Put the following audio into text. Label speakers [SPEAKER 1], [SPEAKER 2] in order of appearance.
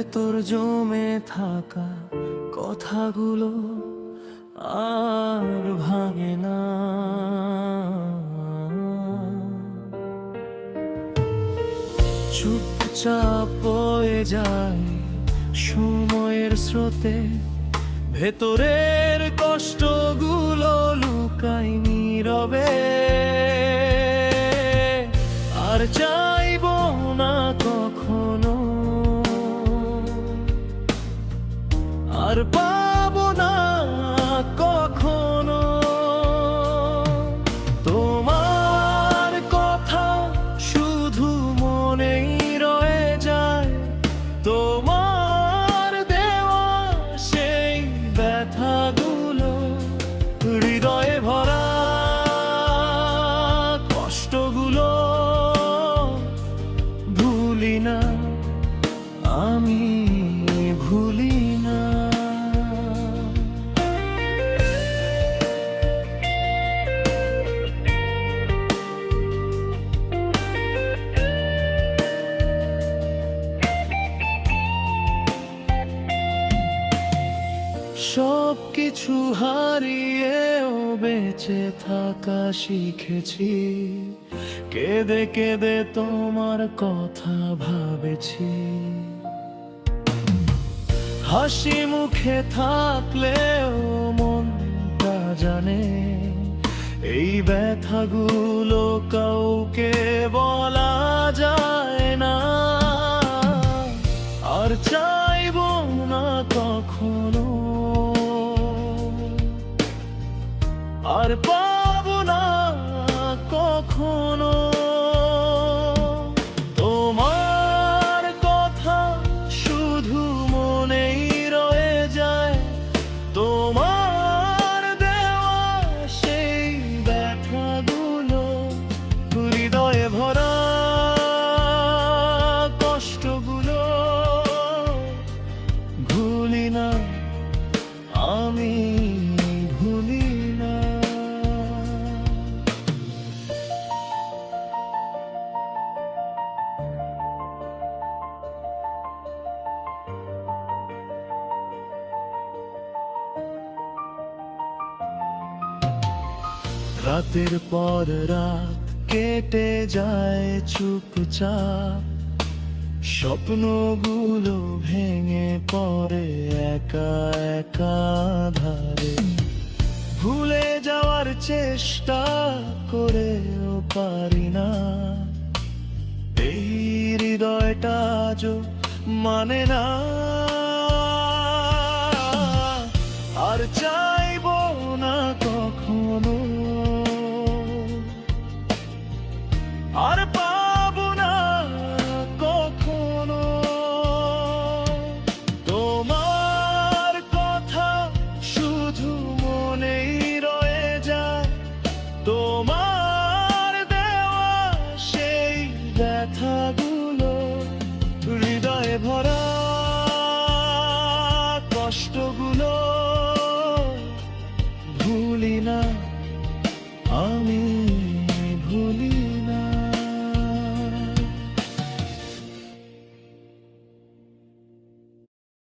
[SPEAKER 1] ভেতর জমে থাকা কথাগুলো আর ভাঙে না। চুপচাপ বয়ে যায় সময়ের স্রোতে, ভেতরের কষ্টগুলো লুকাই নীরবে। আর চাইবো না কখনো, আর পাবো না কখনো তোমার কথা, শুধু মনেই রয়ে যায় তোমার দেওয়া সেই ব্যথাগুলো, হৃদয়ে ভরা কষ্টগুলো ভুলি না, আমি ভুলি না। সব কিছু হারিয়েও বেঁচে থাকা শিখেছি, কেঁদে কেঁদে তোমার কথা ভাবেছি। হাসি মুখে থাকলেও মনটা জানে এই ব্যথাগুলো কাউকে বলা যায় না। আর চাইবো না কখনো, আর পাবো না কখনো তোমার কথা, শুধু মনেই রয়ে যায় তোমার দেওয়া সেই ব্যথাগুলো, হৃদয়ে ভরা কষ্টগুলো ভুলি না, আমি ভুলি না। রাতের পর রাত কেটে যায় চুপচাপ, স্বপ্নগুলো ভেঙে পড়ে একা একা ধারে। ভুলে যাওয়ার চেষ্টা করেও পারি না, এই হৃদয়টা আজও মানে না। আর